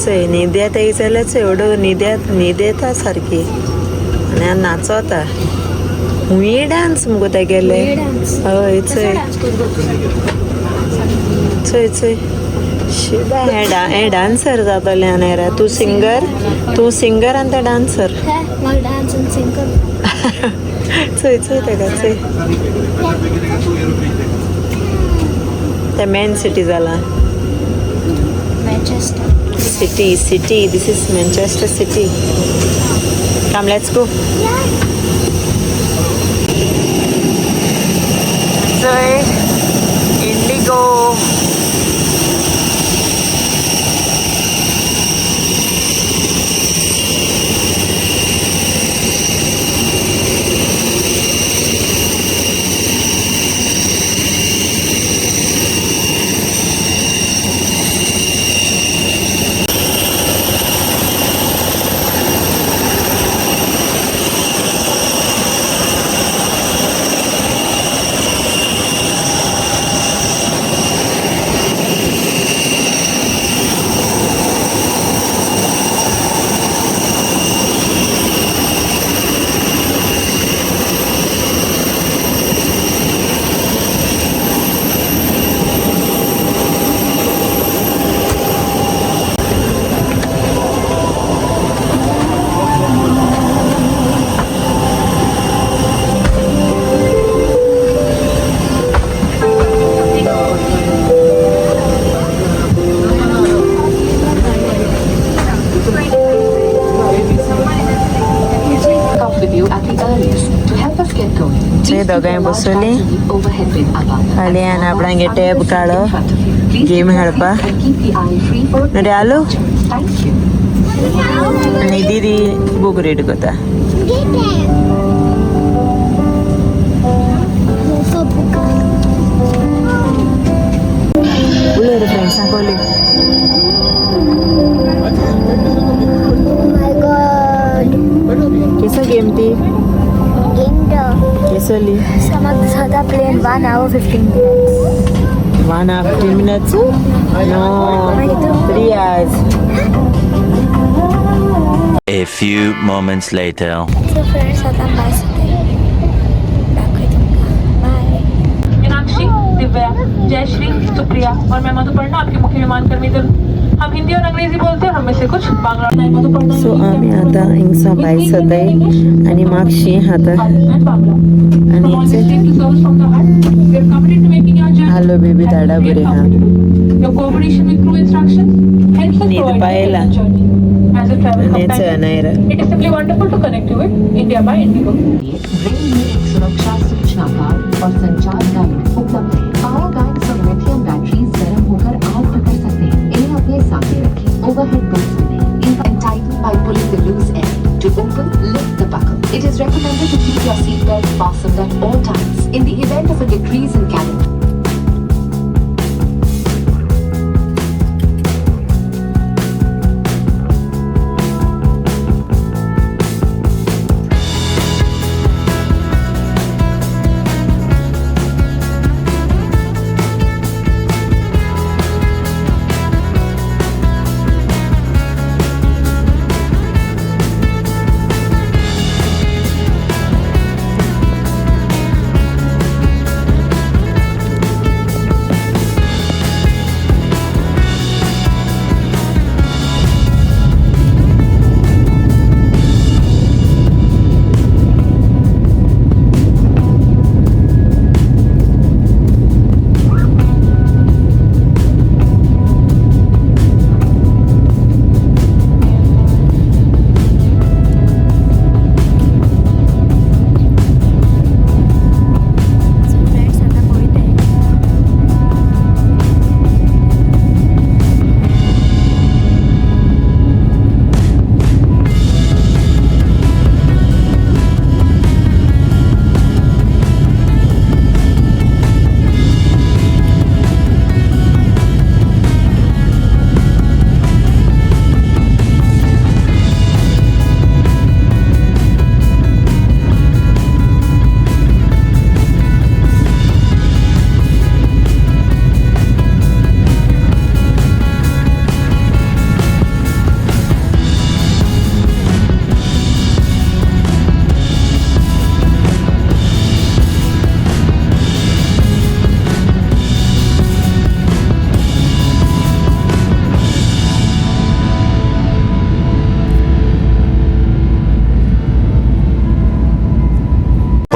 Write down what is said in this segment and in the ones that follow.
चोय न्हिद्यात येई जाल्यार चेवडो न्हिदेता सारकी आनी नाचोता हुंय डान्स मुगो तेगेले हय चोय चोय चोय शिबा हे डान्सर जातले आनी रे तूं सिंगर आनी ते डान्सर चोय चोय तेका चोय ते मेन सिटी जाला City. This is Manchester City. Come, let's go. Enjoy. Indigo. दोगांय बसली हाली आनी आपणागे टॅब काडो गेम खेळपा रे आलो आनी दीदी बूक रीड करता उलय रे फ्रेंड्सांक उलय केसो गेम ती Kesoli. Some of the other plane 1 hour 15 minutes. 1 hour 15 minutes? No, 3 hours. A few moments later. So friends, आता बस बाय. मीनाक्षी, दिव्या, जयश्री, सुप्रिया और मैं मधुपर्णा आपके मुख्य मेहमान कर्मी दल हम हिंदी और अंग्रेजी बोलते हैं हम में से कुछ बांग्ला नहीं मधुपर्णा सो आमी आता हिंगसा भाई सदाय आणि मागशी आता आणि हॅलो बेबी दाडा बरे हा नीट पायला नेच Naira It is simply wonderful to connect you with India by Indigo. सुरक्षा सूचना कार्ड और संचार गाइड उपलब्ध है। पावर गाइड से लिथियम बैटरीज गर्म होकर आग पकड़ सकते हैं। इन्हें अपने सामने रखें। ओवरहेड बिल्स मिलें। इनका tighten by pulling the loose end. To open, lift the buckle. It is recommended to keep your seatbelt fastened at all times. In the event of a decrease in cabin.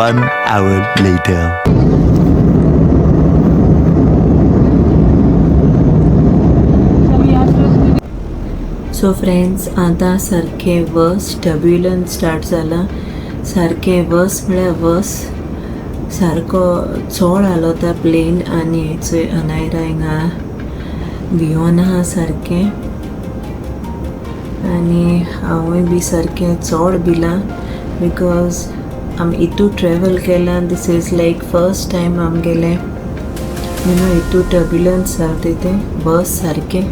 1 hour later. So friends आता सारखे बस turbulence start जाला. सारखे बस म्हळ्यार बस सारको चोड हालोता प्लेन आनी हेचो अनायरा हिंगा भियोन आहा सारकें आनी हांवूय बी सारकें चोड भिलां बिकॉज आमी हितू ट्रॅवल केलां. This is like first time आमगेलें हितू टर्ब्युलन्स जाता ते बस सारकें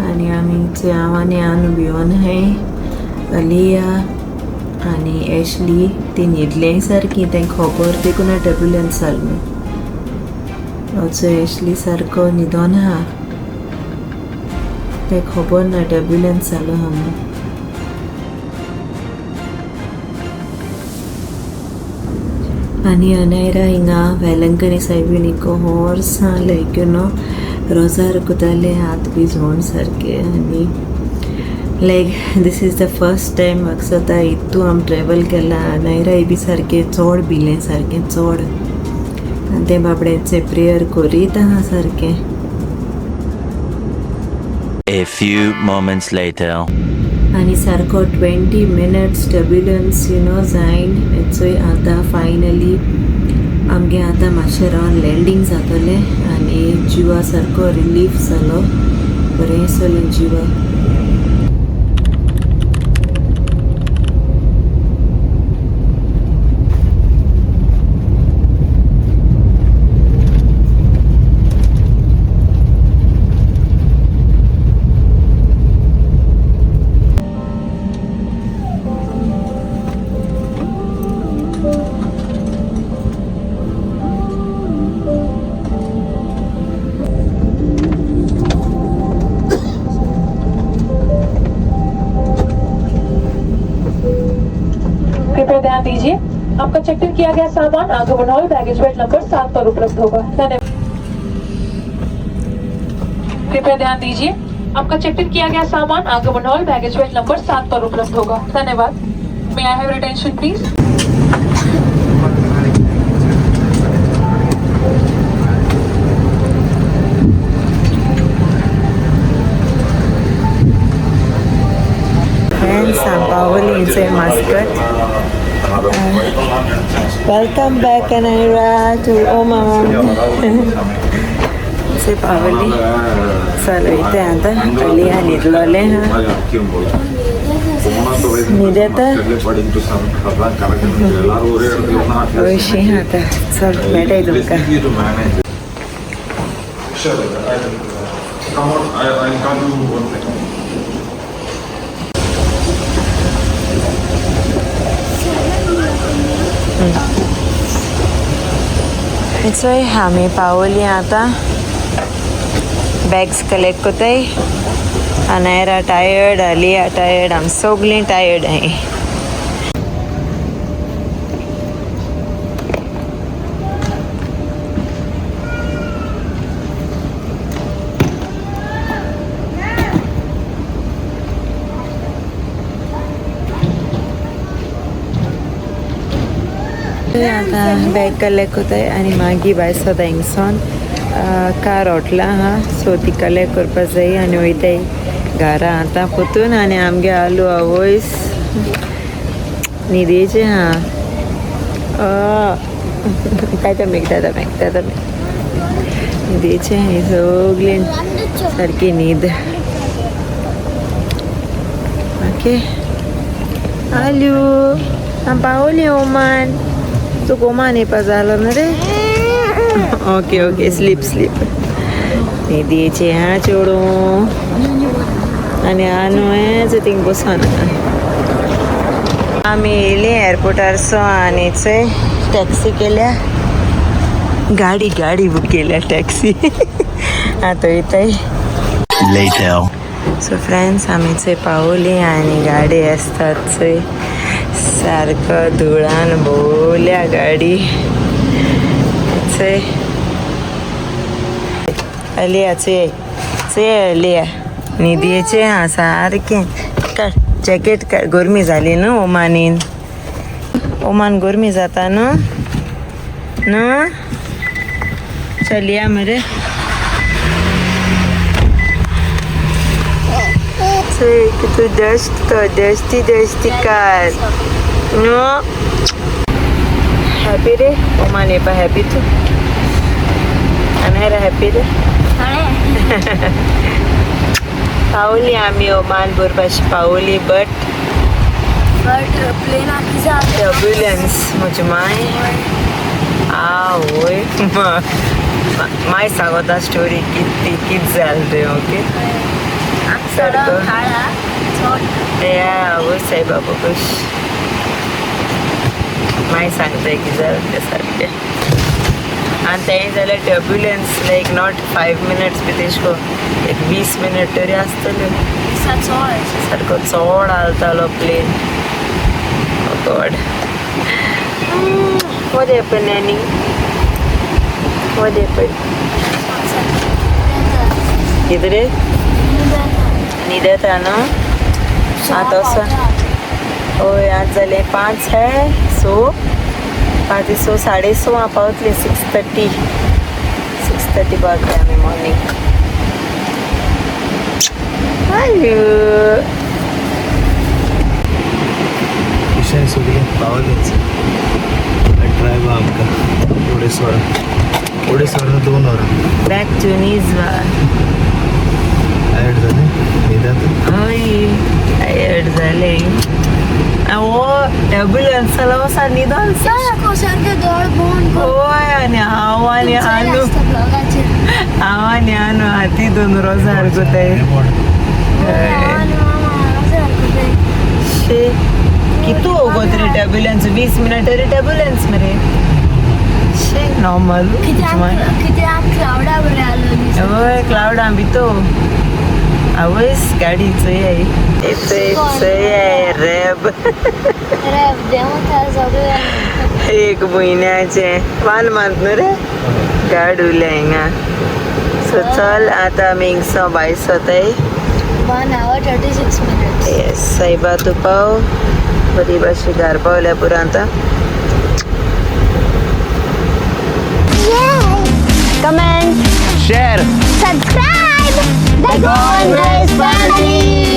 आनी आमी हांव आनी आनू भियोन हाय. अलिया आनी एशली ती न्हिदलें सारकी तांकां खबर देखून टर्ब्युलन्स जाल म्हूण. असो एशली सारको न्हिदोन आहा ताका खबर ना टर्ब्युलन्स जालो आहा म्हणून. आनी अनायरा हिंगा वेलंकनी सायबिनिको हॉर्स आहा लायक यू नो रोजार कोताले हात बी जोड सारके आनी like this is the first time म्हाका स्वता हितू आमी ट्रॅवल केलां. अनायराय बी सारकें चोड भिलें सारकें चोड आनी ते बाबड्याचें प्रेयर करीत आहा सारकें. A few moments later. आनी सारको 20 minutes टर्ब्युलन्स यू नो जायन हेचोय आतां फायनली आमगे आतां मातशें रावन लँडींग जातलें आनी जिवा सारको रिलीफ जालो. बरें चलें जिवा. कृपया ध्यान दीजिए, आपका चेक इन किया गया सामान आगमन हॉल बैगेज बेल्ट नंबर 7 पर उपलब्ध होगा. धन्यवाद. कृपया ध्यान दीजिए, आपका चेक इन किया गया सामान आगमन हॉल बैगेज बेल्ट नंबर 7 पर उपलब्ध होगा. धन्यवाद. May I have your attention please. Friends, I'm Paoli inside Muscat. Welcome back, Anaira, to Oman. Say Paoli. Salo ite anta aliya nidlole ha. Nideta. Oishi hata. Sal beta idunka. Come on, I'll call you one second. इट्सोय आमी पावली आतां bags collect कोताय. Anaira tired अलिया tired आमी सगळीं tired आहाय. आतां bag collect कोताय आनी मागीर भायर सदां हिंगसोन कार ओटला हा सो ती कलेक्ट करपा जाय आनी वयताय घरा आतां पोतून. आनी आमगे आलू आवयस न्हिदेचे हा न्हिदेचे हे सगळीं सारकी न्हीद. ओके आलू आम पावली ओमान. तू ओमान येवपा जालो न्हू रे. Okay okay sleep sleep. न्हिदेचे हा चेडू आनी आनू हेच थिंग बसून आमी येयली एअरपोर्टार सो आनी चोय टॅक्सी केल्या. गाडी बूक केल्या टॅक्सी. आतां वयताय. Later. सो फ्रेंड्स आमी चोय पावली आनी गाडी आसतात चोय सारको धुळान भोवल्या गाडी चोय. अलिया चोय अलिया न्हिदेचे हा सारकें. काड जॅकेट काड गरमी जाली न्हू ओमानीन. ओमान गर्मी जाता ना चलिए मेरे तू दस्ती कार नो हॅपी रे ओमान येपा हॅपी तू अनायरा हॅपी रे पावली आम्ही ओमान बरोबर पावली बट प्लेन टर्ब्युलन्स म्हणजे माय आवय माय सांगता स्टोरी किती जाल रे ओके सारखं या आवय साईबाबा खुश माय सांगताय की जाल ते सारखे आणि तें जाल्यार टर्ब्युलन्स लायक नॉट 5 minutes बी तेशको एक 20 minutes तरी आसतले सारको चड आलतालो plane God what happened Annie what happened किधर है निदत आना आता सा ओ आज जाले 5 है सो 6:30 आप पावतले 6:30 पावतले आम्ही मॉर्निंग विषय सुटले पावलेच ड्रायव्हर आमकां ओडेस्वर 2 वर बॅक टू निझवा टायर्ड झाले निदात टायर्ड झाले ओ टर्ब्युलन्स वसा निदान होय आणि आव्हाने आणू हाती 2 रोजार गुताय कितू होगोत रे टर्ब्युलन्स 20 minutes रे टर्ब्युलन्स मरे शे नॉर्मल होय क्लाउड आम्ही तो आवयस गाडीचं आहे रॅब एक महिन्याचे 1 month न्हू रे गाड उरल्या हिंगा सो चल आता आमी हिंगसो भायर सोताय 1 hour 36 minutes येस सायबा तू पाव बरी भाशी घर पावल्या पुरा आता comment Share. subscribe the GOANVIBES family